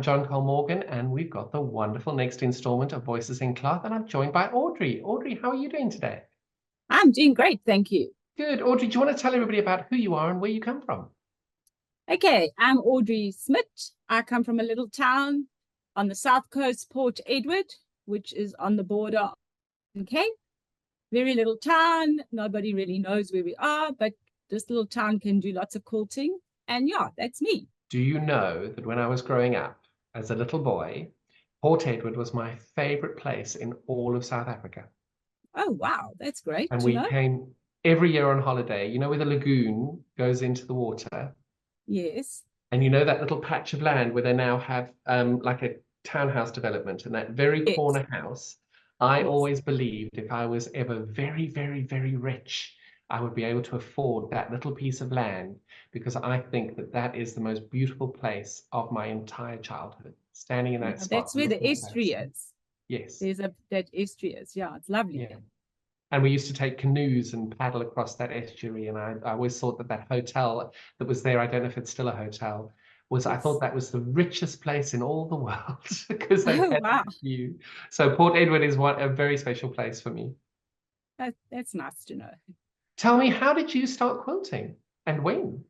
I'm John Cole Morgan, and we've got the wonderful next installment of Voices in Cloth, and I'm joined by Audrey. Audrey, how are you doing today? I'm doing great, thank you. Good. Audrey, do you want to tell everybody about who you are and where you come from? Okay, I'm Aurdrey Smit. I come from a little town on the south coast, Port Edward, which is on the border of UK. Very little town. Nobody really knows where we are, but this little town can do lots of quilting. And yeah, that's me. Do you know that when I was growing up as a little boy, Port Edward was my favorite place in all of South Africa? Oh, wow, that's great And to we know. came every year on holiday, you know, where the lagoon goes into the water. Yes. And you know that little patch of land where they now have like a townhouse development and that very Yes, corner house. I yes. always believed if I was ever very, very, very rich, I would be able to afford that little piece of land because I think that that is the most beautiful place of my entire childhood, standing in that Yeah, spot that's where the looking at that estuary sea. is. Yes, That estuary is. Yeah, it's lovely yeah. there. And we used to take canoes and paddle across that estuary. And I always thought that that hotel that was there, I don't know if it's still a hotel, I thought Yes. that was the richest place in all the world because they Oh, had wow. that view. So Port Edward is a very special place for me. That's nice to know. Tell me, how did you start quilting and when?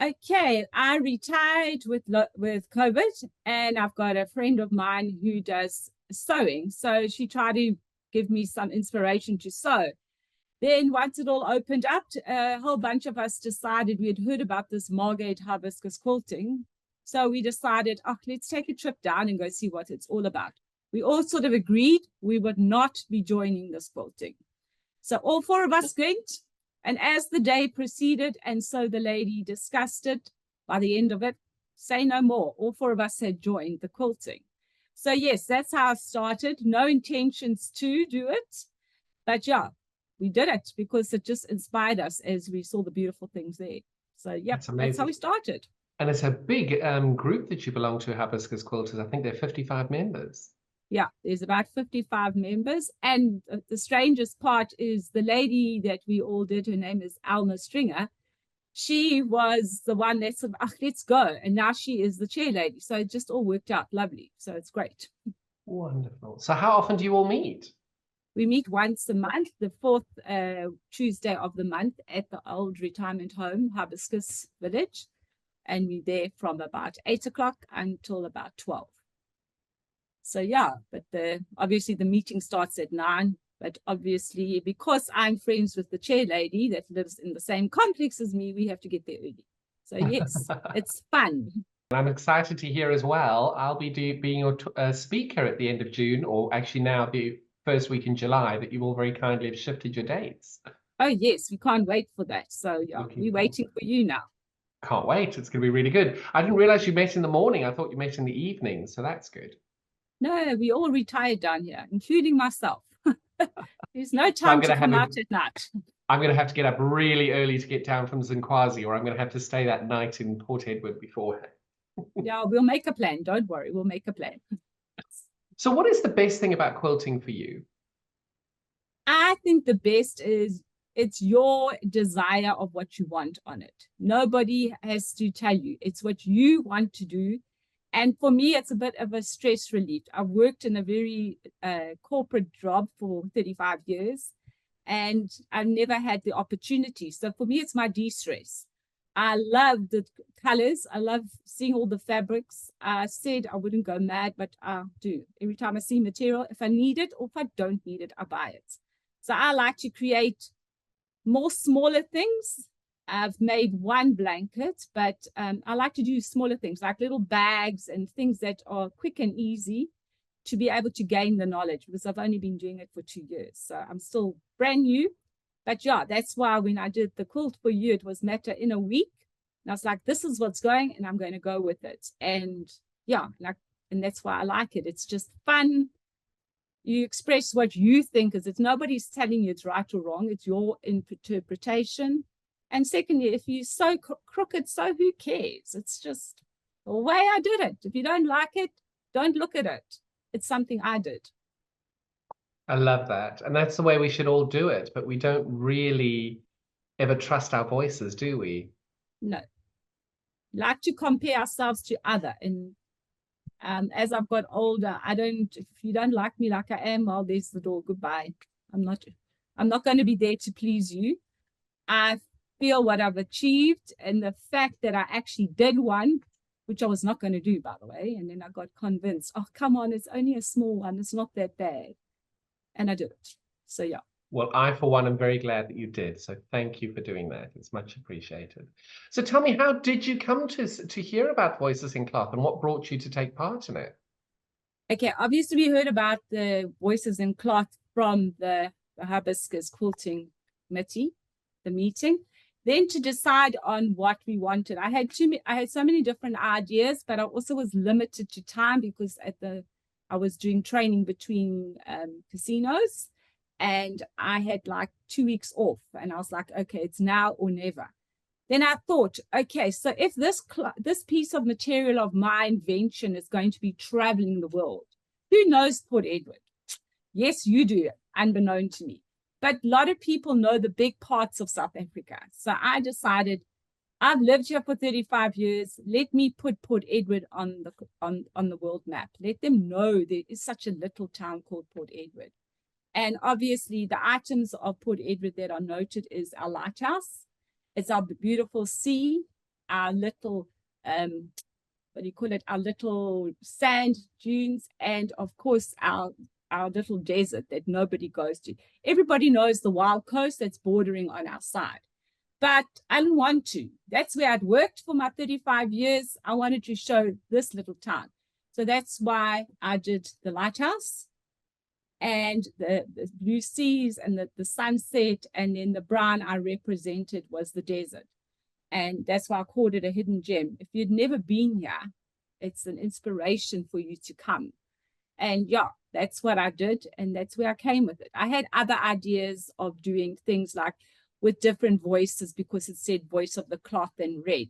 Okay, I retired with COVID, and I've got a friend of mine who does sewing. So she tried to give me some inspiration to sew. Then once it all opened up, a whole bunch of us decided we had heard about this Margate hibiscus quilting. So we decided, oh, let's take a trip down and go see what it's all about. We all sort of agreed we would not be joining this quilting. So all four of us went, and as the day proceeded, and so the lady discussed it, by the end of it, say no more, all four of us had joined the quilting. So yes, that's how I started. No intentions to do it, but yeah, we did it because it just inspired us as we saw the beautiful things there. So yep, That's that's how amazing. we started. And it's a big group that you belong to, Hibiscus Quilters. I think they're 55 members. Yeah, there's about 55 members. And the strangest part is the lady that we all did, her name is Alma Stringer. She was the one that said, oh, let's go. And now she is the chair lady. So it just all worked out lovely. So it's great. Wonderful. So how often do you all meet? We meet once a month, the fourth Tuesday of the month at the old retirement home, Hibiscus Village. And we're there from about 8 o'clock until about 12. So yeah, but obviously the meeting starts at 9. But obviously, because I'm friends with the chair lady that lives in the same complex as me, we have to get there early. So yes, it's fun. I'm excited to hear as well. I'll be being your speaker at the end of June, or actually now the first week in July, that you all very kindly have shifted your dates. Oh yes, we can't wait for that. So yeah, Looking we're forward to waiting it. for you now. Can't wait. It's going to be really good. I didn't realize you met in the morning. I thought you met in the evening, so that's good. No, we all retired down here, including myself. There's no So time to come out at night. I'm going to have to get up really early to get down from Zinkwazi, or I'm going to have to stay that night in Port Edward beforehand. Yeah, we'll make a plan. Don't worry, we'll make a plan. So what is the best thing about quilting for you? I think the best is it's your desire of what you want on it. Nobody has to tell you. It's what you want to do. And for me, it's a bit of a stress relief. I've worked in a very corporate job for 35 years, and I've never had the opportunity. So for me, it's my de-stress. I love the colors. I love seeing all the fabrics. I said I wouldn't go mad, but I do. Every time I see material, if I need it or if I don't need it, I buy it. So I like to create more smaller things. I've made one blanket, but I like to do smaller things like little bags and things that are quick and easy to be able to gain the knowledge because I've only been doing it for 2 years. So I'm still brand new. But yeah, that's why when I did the quilt for you, it was matter in a week. And I was like, this is what's going, and I'm going to go with it. And yeah, and that's why I like it. It's just fun. You express what you think is it. Nobody's telling you it's right or wrong. It's your interpretation. And secondly, if you're so crooked, so who cares? It's just the way I did it. If you don't like it, don't look at it. It's something I did. I love that. And that's the way we should all do it, but we don't really ever trust our voices, do we? No. Like to compare ourselves to other. And As I've got older, if you don't like me like I am, well, there's the door, goodbye. I'm not going to be there to please you. I feel what I've achieved, and the fact that I actually did one, which I was not going to do, by the way, and then I got convinced, oh, come on, it's only a small one, it's not that bad. And I did it. So yeah. Well, I, for one, am very glad that you did. So thank you for doing that. It's much appreciated. So tell me, how did you come to hear about Voices in Cloth, and what brought you to take part in it? Okay, obviously we heard about the Voices in Cloth from the hibiscus quilting committee, the meeting. Then to decide on what we wanted, I had so many different ideas, but I also was limited to time because I was doing training between casinos, and I had like 2 weeks off, and I was like, okay, it's now or never. Then I thought, okay, so if this piece of material of my invention is going to be traveling the world, who knows Port Edward? Yes, you do, unbeknown to me. But a lot of people know the big parts of South Africa. So I decided, I've lived here for 35 years. Let me put Port Edward on the world map. Let them know there is such a little town called Port Edward. And obviously, the items of Port Edward that are noted is our lighthouse. It's our beautiful sea, our little, what do you call it? Our little sand dunes, and of course, our little desert that nobody goes to. Everybody knows the wild coast that's bordering on our side. But I didn't want to. That's where I'd worked for my 35 years. I wanted to show this little town. So that's why I did the lighthouse and the blue seas and the sunset, and then the brown I represented was the desert. And that's why I called it a hidden gem. If you'd never been here, it's an inspiration for you to come. And yeah, that's what I did, and that's where I came with it. I had other ideas of doing things like with different voices, because it said voice of the cloth in red.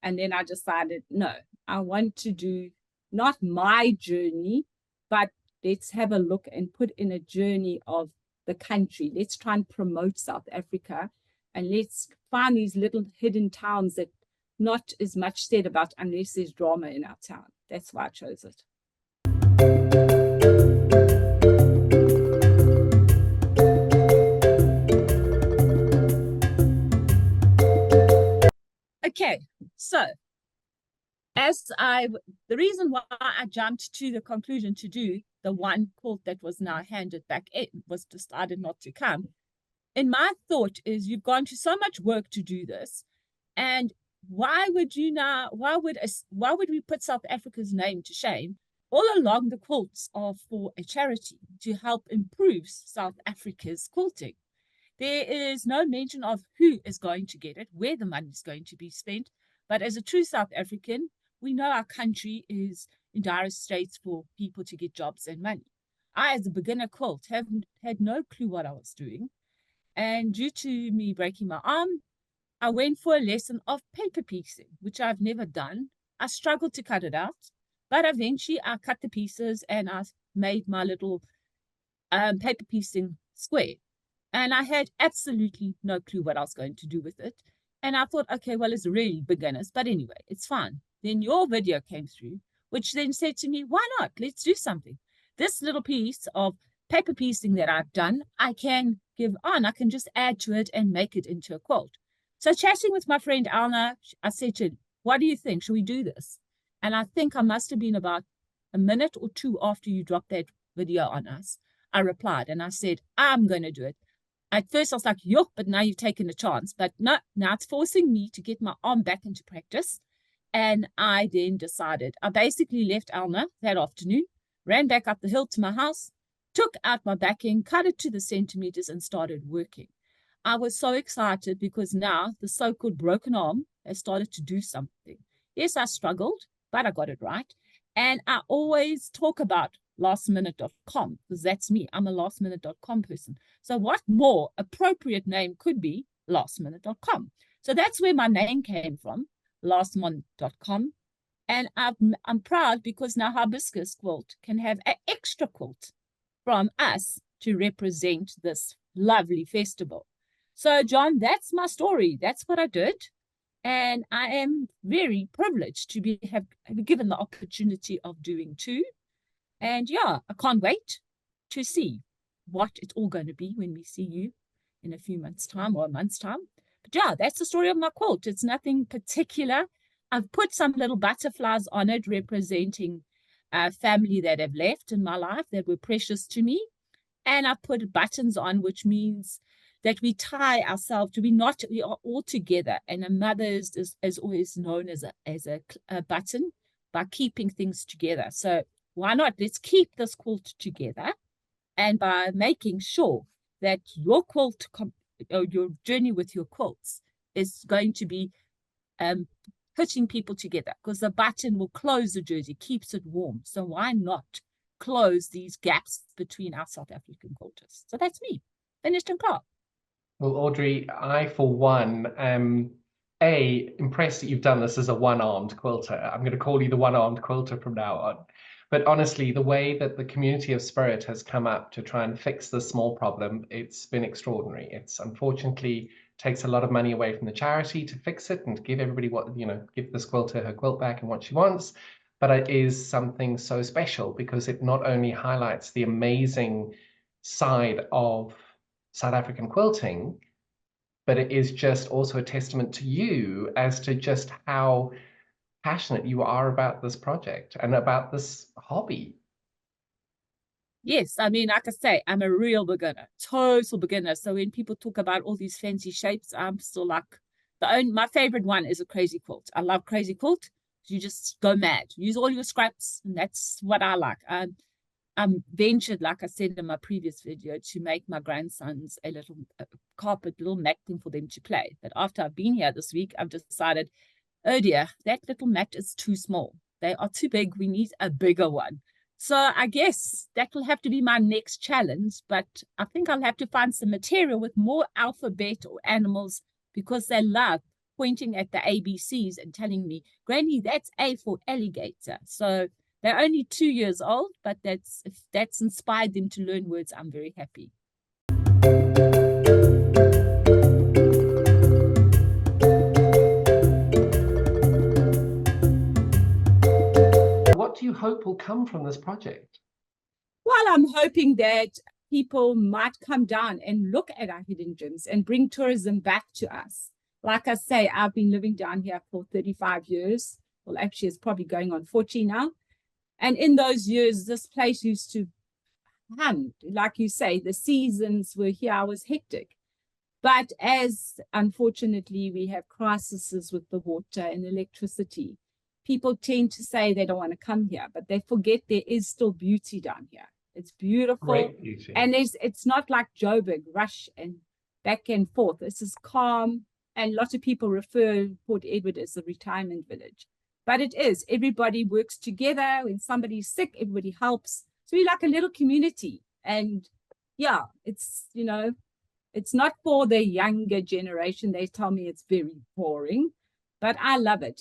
And then I decided, no, I want to do not my journey, but let's have a look and put in a journey of the country. Let's try and promote South Africa, and let's find these little hidden towns that not as much said about unless there's drama in our town. That's why I chose it. Okay, so the reason why I jumped to the conclusion to do the one quilt that was now handed back in was decided not to come. And my thought is, you've gone to so much work to do this, and why would we put South Africa's name to shame? All along, the quilts are for a charity to help improve South Africa's quilting. There is no mention of who is going to get it, where the money is going to be spent. But as a true South African, we know our country is in dire straits for people to get jobs and money. I, as a beginner quilt, had no clue what I was doing. And due to me breaking my arm, I went for a lesson of paper piecing, which I've never done. I struggled to cut it out, but eventually I cut the pieces and I made my little paper piecing square. And I had absolutely no clue what I was going to do with it. And I thought, okay, well, it's really beginners, but anyway, it's fine. Then your video came through, which then said to me, why not? Let's do something. This little piece of paper piecing that I've done, I can give on. I can just add to it and make it into a quilt. So chatting with my friend Alna, I said to her, what do you think? Should we do this? And I think I must have been about a minute or two after you dropped that video on us. I replied and I said, I'm going to do it. At first I was like, yuck, but now you've taken a chance. But no, now it's forcing me to get my arm back into practice. And I then decided, I basically left Alna that afternoon, ran back up the hill to my house, took out my backing, cut it to the centimeters and started working. I was so excited because now the so-called broken arm has started to do something. Yes, I struggled, but I got it right. And I always talk about lastminute.com because that's me. I'm a lastminute.com person. So what more appropriate name could be lastminute.com? So that's where my name came from, lastminute.com. And I'm proud because now Hibiscus Quilt can have an extra quilt from us to represent this lovely festival. So, John, that's my story. That's what I did. And I am very privileged to have given the opportunity of doing two. And yeah, I can't wait to see what it's all going to be when we see you in a few months' time or a month's time. But yeah, that's the story of my quilt. It's nothing particular. I've put some little butterflies on it representing a family that have left in my life that were precious to me. And I've put buttons on, which means that we tie ourselves to we are all together. And a mother is always known as a button by keeping things together. So why not? Let's keep this quilt together. And by making sure that your quilt, or your journey with your quilts is going to be putting people together, because the button will close the jersey, keeps it warm. So why not close these gaps between our South African quilters? So that's me, finished and clear. Well, Audrey, I, for one, am impressed that you've done this as a one-armed quilter. I'm going to call you the one-armed quilter from now on. But honestly, the way that the community of spirit has come up to try and fix this small problem, it's been extraordinary. It's unfortunately takes a lot of money away from the charity to fix it and give everybody what, give this quilter her quilt back and what she wants. But it is something so special because it not only highlights the amazing side of South African quilting, but it is just also a testament to you as to just how passionate you are about this project and about this hobby. Yes, I mean, like I say, I'm a real beginner, total beginner. So when people talk about all these fancy shapes, I'm still like, my favorite one is a crazy quilt. I love crazy quilt. You just go mad, use all your scraps, and that's what I like. I'm ventured, like I said in my previous video, to make my grandsons a little carpet, little mat thing for them to play. But after I've been here this week, I've decided, oh dear, that little mat is too small. They are too big. We need a bigger one. So I guess that will have to be my next challenge. But I think I'll have to find some material with more alphabet or animals, because they love pointing at the ABCs and telling me, Granny, that's A for alligator. So they're only 2 years old, but if that's inspired them to learn words, I'm very happy. What do you hope will come from this project? Well, I'm hoping that people might come down and look at our hidden gems and bring tourism back to us. Like I say, I've been living down here for 35 years. Well, actually, it's probably going on 40 now. And in those years, this place used to hum. Like you say, the seasons were here, was hectic. But as unfortunately we have crises with the water and electricity, people tend to say they don't want to come here, but they forget there is still beauty down here. It's beautiful. Great beauty. And it's not like Joburg, rush and back and forth. This is calm. And a lot of people refer Port Edward as the retirement village. But it is. Everybody works together. When somebody's sick, everybody helps. So we're like a little community. And yeah, it's, it's not for the younger generation. They tell me it's very boring, but I love it.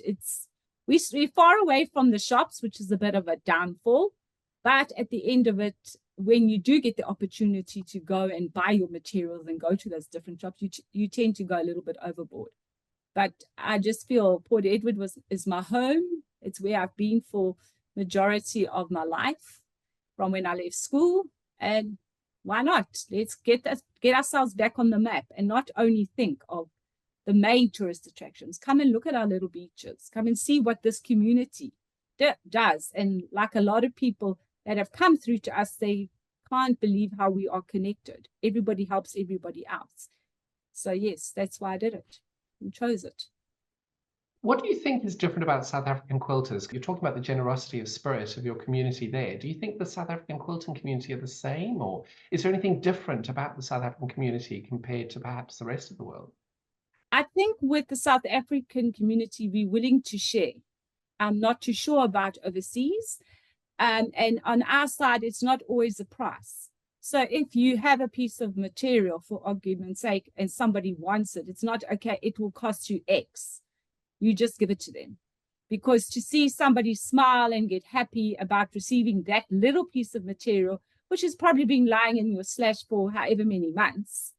We're far away from the shops, which is a bit of a downfall. But at the end of it, when you do get the opportunity to go and buy your materials and go to those different shops, you tend to go a little bit overboard. But I just feel Port Edward is my home. It's where I've been for majority of my life from when I left school. And why not? Let's get ourselves back on the map and not only think of the main tourist attractions. Come and look at our little beaches. Come and see what this community does. And like a lot of people that have come through to us, they can't believe how we are connected. Everybody helps everybody else. So yes, that's why I did it and chose it. What do you think is different about South African quilters? You're talking about the generosity of spirit of your community there. Do you think the South African quilting community are the same, or is there anything different about the South African community compared to perhaps the rest of the world? I think with the South African community, we're willing to share. I'm not too sure about overseas. And on our side, it's not always a price. So if you have a piece of material, for argument's sake, and somebody wants it, it's not, okay, it will cost you X. You just give it to them. Because to see somebody smile and get happy about receiving that little piece of material, which has probably been lying in your slash for however many months,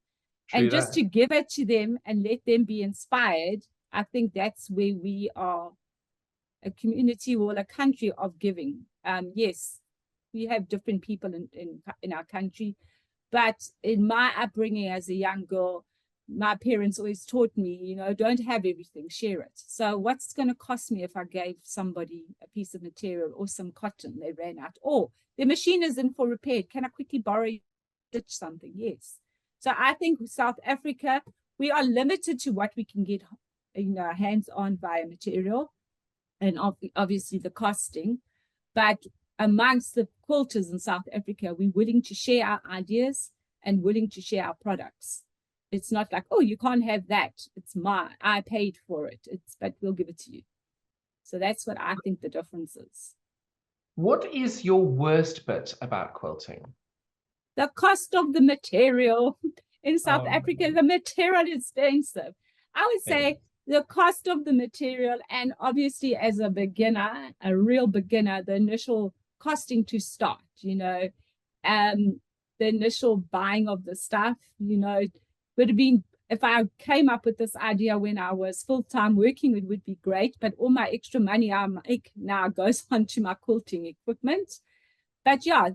and just to give it to them and let them be inspired, I think that's where we are a community or a country of giving. Yes, we have different people in our country, but in my upbringing as a young girl, my parents always taught me, you know, don't have everything, share it. So what's going to cost me if I gave somebody a piece of material or some cotton they ran out? Or the machine isn't for repair. Can I quickly borrow, stitch something? Yes. So I think South Africa, we are limited to what we can get, you know, hands on via material and obviously the costing. But amongst the quilters in South Africa, we're willing to share our ideas and willing to share our products. It's not like, oh, you can't have that. It's mine. I paid for it. But we'll give it to you. So that's what I think the difference is. What is your worst bit about quilting? The cost of the material in South Africa, the material is expensive. I would say the cost of the material, and obviously as a beginner, a real beginner, the initial costing to start, you know, the initial buying of the stuff, you know, would have been, if I came up with this idea when I was full-time working, it would be great, but all my extra money I make now goes onto my quilting equipment. But yeah,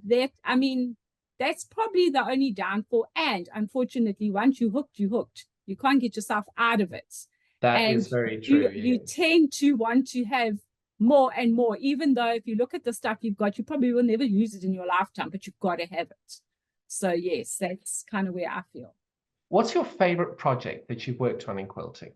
I mean, that's probably the only downfall. And unfortunately, once you're hooked, you're hooked. You can't get yourself out of it. That is very true. You tend to want to have more and more, even though if you look at the stuff you've got, you probably will never use it in your lifetime, but you've got to have it. So yes, that's kind of where I feel. What's your favorite project that you've worked on in quilting?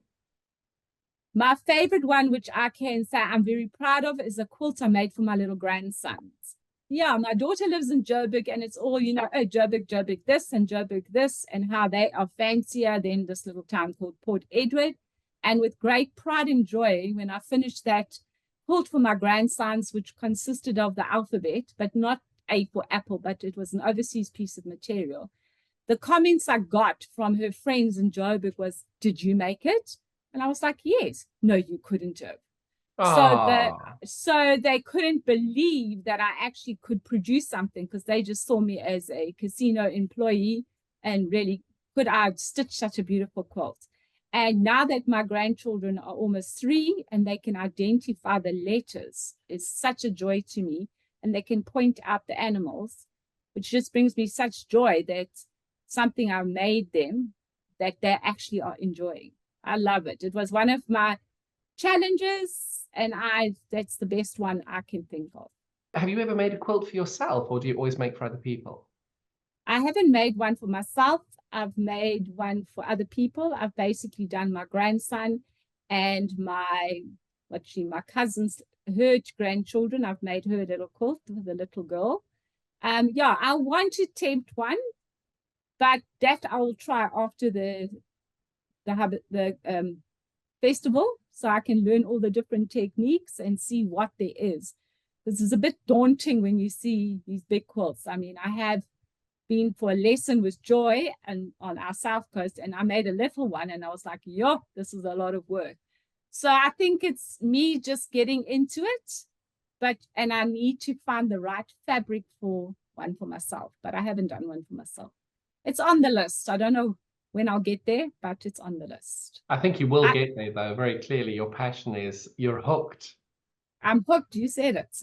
My favorite one, which I can say I'm very proud of, is a quilt I made for my little grandsons. Yeah, my daughter lives in Joburg, and it's all, you know, oh, Joburg this and Joburg this, and how they are fancier than this little town called Port Edward. And with great pride and joy, when I finished that quilt for my grandsons, which consisted of the alphabet, but not A for apple, but it was an overseas piece of material. The comments I got from her friends in Joburg was, did you make it? And I was like, yes. No, you couldn't have. So they couldn't believe that I actually could produce something, because they just saw me as a casino employee, and really, could I stitch such a beautiful quilt? And now that my grandchildren are almost 3 and they can identify the letters, it's such a joy to me. And they can point out the animals, which just brings me such joy that something I made them that they actually are enjoying. I love it. It was one of my challenges, and that's the best one I can think of. Have you ever made a quilt for yourself, or do you always make for other people? I haven't made one for myself. I've made one for other people. I've basically done my grandson and my cousin's, her grandchildren. I've made her a little quilt with a little girl. Yeah, I want to attempt one, but that I will try after the festival, so I can learn all the different techniques and see what there is. This is a bit daunting when you see these big quilts. I mean, I have been for a lesson with Joy and on our South Coast, and I made a little one, and I was like, yo, this is a lot of work. So I think it's me just getting into it, and I need to find the right fabric for one for myself, but I haven't done one for myself. It's on the list. I don't know when I'll get there, but it's on the list. I think you will get there, though. Very clearly, your passion is you're hooked. I'm hooked. You said it.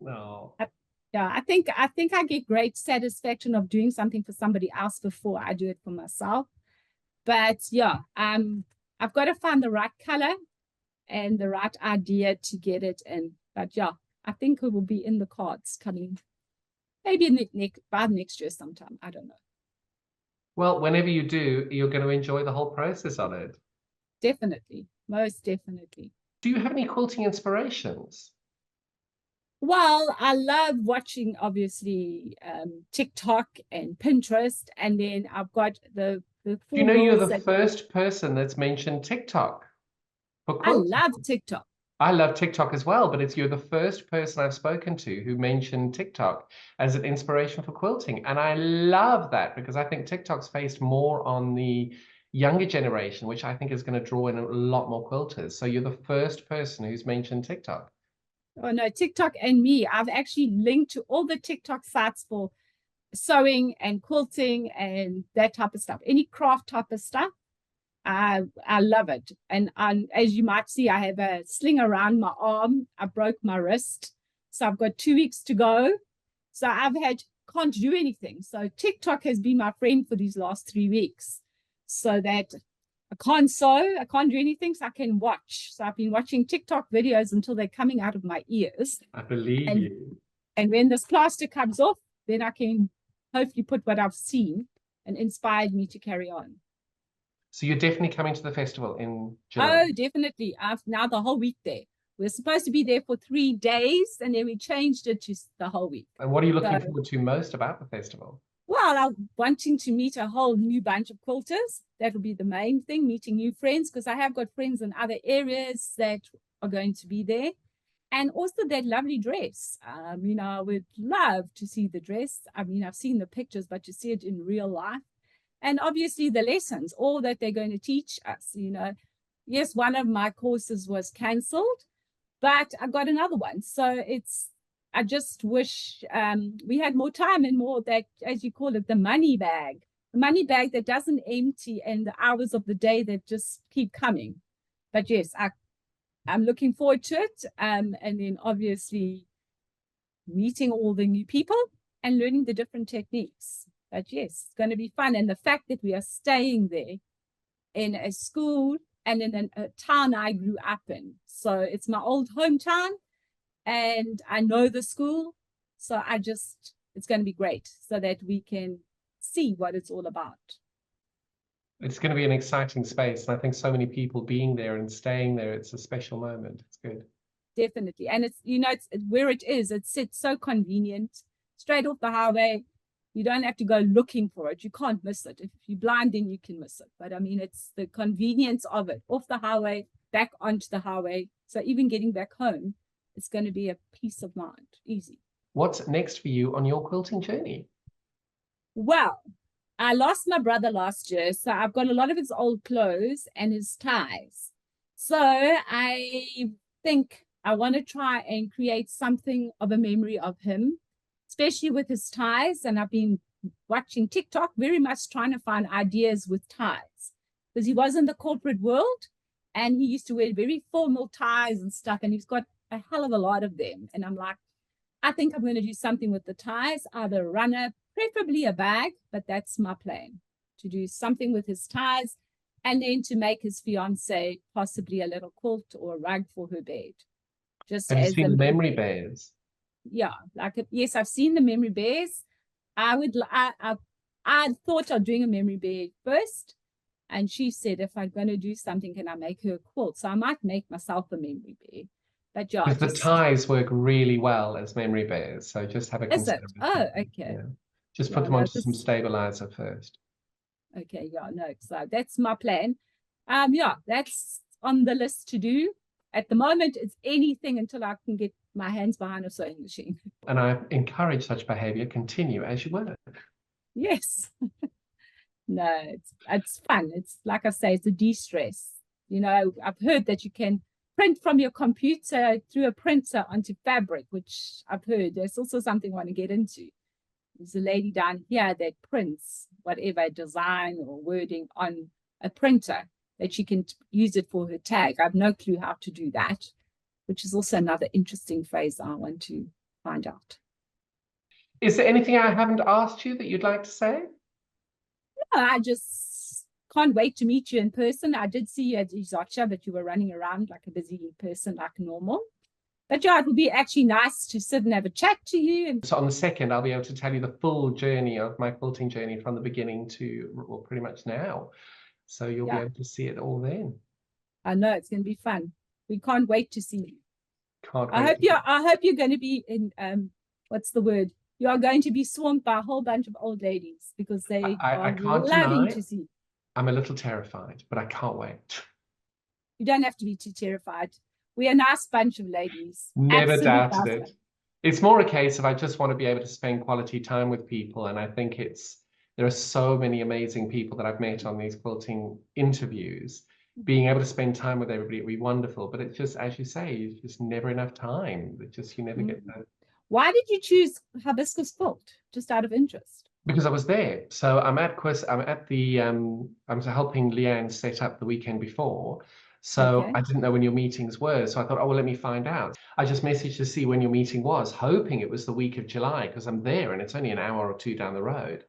No. Yeah, I think I get great satisfaction of doing something for somebody else before I do it for myself. But yeah, I've got to find the right color and the right idea to get it in. But yeah, I think it will be in the cards coming, maybe by next year sometime. I don't know. Well, whenever you do, you're going to enjoy the whole process of it. Definitely, most definitely. Do you have any quilting inspirations? Well, I love watching, obviously, TikTok and Pinterest, and then I've got the Do you know you're the first person that's mentioned TikTok for quilting? I love TikTok. I love TikTok as well, but you're the first person I've spoken to who mentioned TikTok as an inspiration for quilting. And I love that, because I think TikTok's based more on the younger generation, which I think is going to draw in a lot more quilters. So you're the first person who's mentioned TikTok. Oh no, TikTok and me. I've actually linked to all the TikTok sites for sewing and quilting and that type of stuff. Any craft type of stuff. I love it. And as you might see, I have a sling around my arm. I broke my wrist. So I've got 2 weeks to go. So can't do anything. So TikTok has been my friend for these last 3 weeks. So that I can't sew, I can't do anything, so I can watch. So I've been watching TikTok videos until they're coming out of my ears. I believe you. And when this plaster comes off, then I can hopefully put what I've seen and inspired me to carry on. So you're definitely coming to the festival in July? Oh, definitely. I've now the whole week there. We're supposed to be there for 3 days, and then we changed it to the whole week. And what are you looking forward to most about the festival? Well, I'm wanting to meet a whole new bunch of quilters. That will be the main thing, meeting new friends, because I have got friends in other areas that are going to be there. And also that lovely dress. I would love to see the dress. I mean, I've seen the pictures, but to see it in real life. And obviously the lessons, all that they're going to teach us, Yes, one of my courses was cancelled, but I got another one. So I just wish we had more time and more that, as you call it, the money bag that doesn't empty, and the hours of the day that just keep coming. But yes, I'm looking forward to it. And then obviously meeting all the new people and learning the different techniques. But yes, it's going to be fun. And the fact that we are staying there in a school and in a town I grew up in. So it's my old hometown and I know the school. So it's going to be great so that we can see what it's all about. It's going to be an exciting space. And I think so many people being there and staying there, it's a special moment. It's good. Definitely. And it's where it is. It's so convenient, straight off the highway. You don't have to go looking for it. You can't miss it. If you're blind, then you can miss it. But I mean, it's the convenience of it. Off the highway, back onto the highway. So even getting back home, it's going to be a peace of mind. Easy. What's next for you on your quilting journey? Well, I lost my brother last year. So I've got a lot of his old clothes and his ties. So I think I want to try and create something of a memory of him, especially with his ties. And I've been watching TikTok, very much trying to find ideas with ties, because he was in the corporate world and he used to wear very formal ties and stuff. And he's got a hell of a lot of them. And I'm like, I think I'm going to do something with the ties, either a runner, preferably a bag, but that's my plan, to do something with his ties and then to make his fiance possibly a little quilt or a rug for her bed. Have you seen the memory bears? Yeah, yes, I've seen the memory bears. I thought of doing a memory bear first, and she said if I'm going to do something, can I make her a quilt? So I might make myself a memory bear. But yeah, because the ties work really well as memory bears, so just have a consideration. Oh, okay. Yeah. Just put them onto some stabilizer first. Okay, yeah, no, so that's my plan. Yeah, that's on the list to do. At the moment, it's anything until I can get my hands behind a sewing machine. And I encourage such behavior. Continue as you were. Yes. No, it's fun. It's like I say, it's a de-stress. I've heard that you can print from your computer through a printer onto fabric, which I've heard. There's also something I want to get into. There's a lady down here that prints whatever design or wording on a printer that she can use it for her tag. I have no clue how to do that, which is also another interesting phase I want to find out. Is there anything I haven't asked you that you'd like to say? No, I just can't wait to meet you in person. I did see you at Izacha, but you were running around like a busy person like normal. But yeah, it would be actually nice to sit and have a chat to you. So on the 2nd, I'll be able to tell you the full journey of my quilting journey from the beginning to, well, pretty much now. So you'll be able to see it all then. I know it's going to be fun. We can't wait to see you. Can't wait. I hope you're going to be in, what's the word? You are going to be swamped by a whole bunch of old ladies because they are loving to see. I'm a little terrified, but I can't wait. You don't have to be too terrified. We're a nice bunch of ladies. Never doubted it. It's more a case of I just want to be able to spend quality time with people. And I think there are so many amazing people that I've met on these quilting interviews. Being able to spend time with everybody would be wonderful. But it's just, as you say, it's just never enough time. You never get that. Why did you choose hibiscus quilt? Just out of interest? Because I was there. So I'm at the I was helping Leanne set up the weekend before. So Okay. I didn't know when your meetings were. So I thought, oh well, let me find out. I just messaged to see when your meeting was, hoping it was the week of July, because I'm there and it's only an hour or two down the road.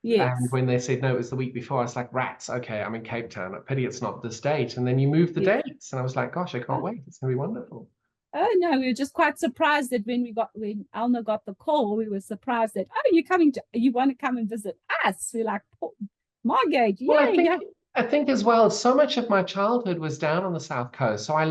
And Yes. when they said no, it was the week before, I was like, rats, okay, I'm in Cape Town. I pity it's not this date. And then you moved the Yes. dates. And I was like, gosh, I can't Oh, wait. It's gonna be wonderful. oh no, we were just quite surprised that when Alma got the call, we were surprised that, oh, you want to come and visit us? We're like, "Oh, Margate, Well, yeah, yeah. I think as well, so much of my childhood was down on the South Coast. So I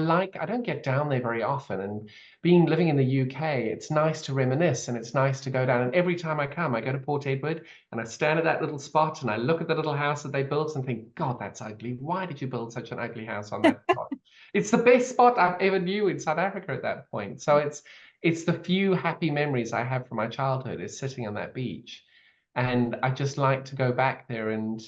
don't get down there very often. And being living in the UK, it's nice to reminisce and it's nice to go down. And every time I come, I go to Port Edward and I stand at that little spot and I look at the little house that they built and think, God, that's ugly. Why did you build such an ugly house on that spot? It's the best spot I've ever knew in South Africa at that point. So it's the few happy memories I have from my childhood is sitting on that beach. And I just like to go back there and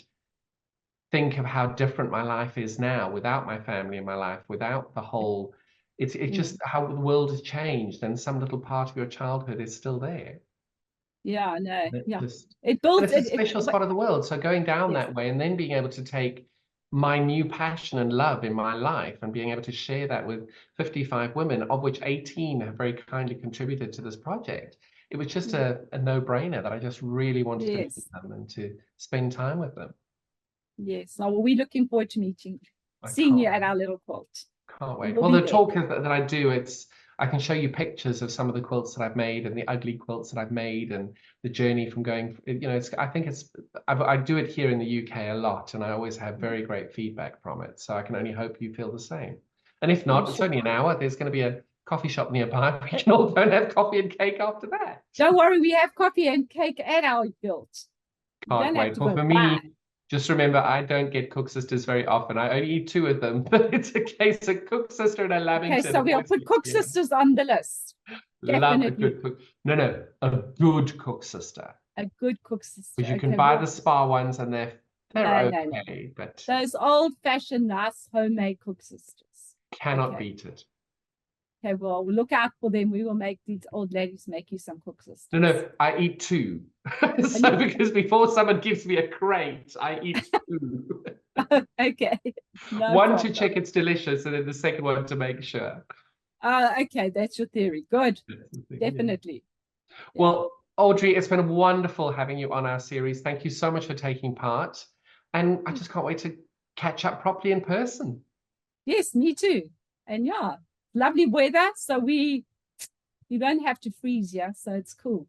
think of how different my life is now without my family in my life, without the whole, it's just Mm, how the world has changed and some little part of your childhood is still there. yeah, no, And it yeah. just, It and builds it's a it, special but spot of the world. So going down yes, that way and then being able to take my new passion and love in my life and being able to share that with 55 women, of which 18 have very kindly contributed to this project. It was just mm, a no-brainer that I just really wanted to meet yes, them and to spend time with them. yes. So we're looking forward to I seeing you can't at our little quilt. Can't We wait. will Well, be the there. talk that I do, I can show you pictures of some of the quilts that I've made and the ugly quilts that I've made and the journey from going, I think I do it here in the UK a lot and I always have very great feedback from it. So I can only hope you feel the same. And if We not, it's sure. only an hour. There's going to be a coffee shop nearby. We can all go and have coffee and cake after that. Don't worry, we have coffee and cake at our quilt. You Can't don't have wait. to Well, go for buy. me, just remember, I don't get Cook Sisters very often. I only eat two of them, but it's a case of Cook Sister and a Okay, Lamington so have we'll always put been Cook together. Sisters on the list. Love a Definitely good cook. No, no, a good Cook Sister. a good Cook Sister. Because you can Okay, buy well, the spa ones and they're no, no, no. okay, but Those old-fashioned, nice homemade Cook Sisters. cannot Okay. beat it. Okay, well, we'll look out for them. We will make these old ladies make you some Cook No, Sisters. no, I eat two. And So because before someone gives me a crate, I eat two. okay, no One to problem. check it's delicious, and then the second one to make sure. Okay, that's your theory. Good, That's the thing, yeah. definitely. Yeah. Well, Audrey, it's been wonderful having you on our series. Thank you so much for taking part. And I just can't wait to catch up properly in person. Yes, me too. And yeah, lovely weather. So you don't have to freeze, yeah. So it's cool.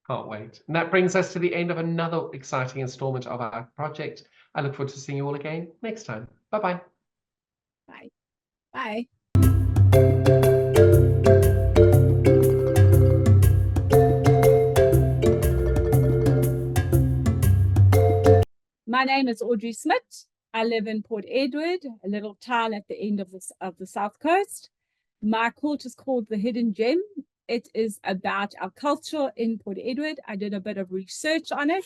Can't wait. And that brings us to the end of another exciting installment of our project. I look forward to seeing you all again next time. Bye-bye. Bye. Bye. My name is Aurdrey Smit. I live in Port Edward, a little town at the end of the South Coast. My quilt is called The Hidden Gem. It is about our culture in Port Edward. I did a bit of research on it.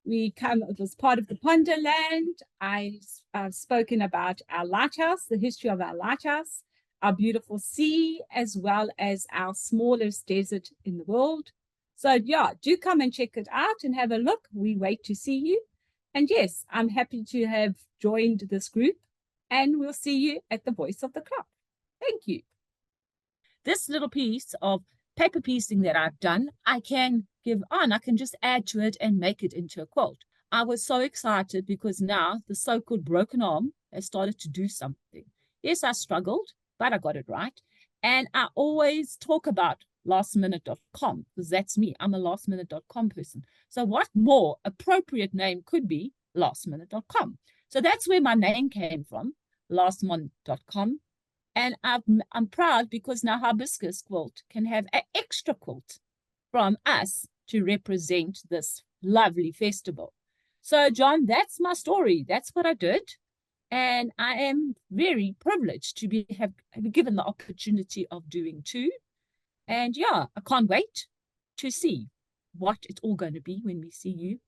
It was part of the Ponderland. I've spoken about our lighthouse, the history of our lighthouse, our beautiful sea, as well as our smallest desert in the world. So yeah, do come and check it out and have a look. We wait to see you. And yes, I'm happy to have joined this group, and we'll see you at the Voice of the Clock. Thank you. This little piece of paper piecing that I've done, I can give on. I can just add to it and make it into a quilt. I was so excited because now the so-called broken arm has started to do something. Yes, I struggled, but I got it right. And I always talk about lastminute.com because that's me. I'm a lastminute.com person. So what more appropriate name could be lastminute.com? So that's where my name came from, lastminute.com. And I'm proud because now Hibiscus Quilt can have an extra quilt from us to represent this lovely festival. So, John, that's my story. That's what I did. And I am very privileged to have given the opportunity of doing two. And yeah, I can't wait to see what it's all going to be when we see you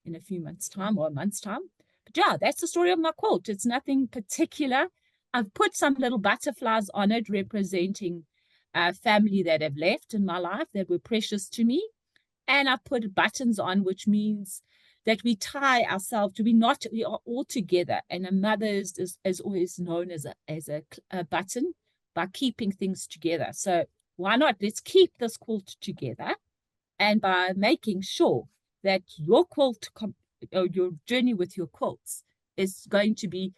in a few months' time or a month's time. But yeah, that's the story of my quilt. It's nothing particular. I've put some little butterflies on it representing a family that have left in my life that were precious to me. And I put buttons on, which means that we tie ourselves to we are all together. And a mother is always known as a button by keeping things together. So why not? Let's keep this quilt together. And by making sure that your quilt, or your journey with your quilts is going to be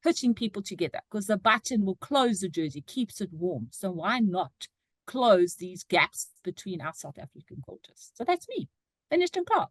putting people together, because the button will close the jersey, keeps it warm. So why not close these gaps between our South African quilters? So that's me, finished and clear.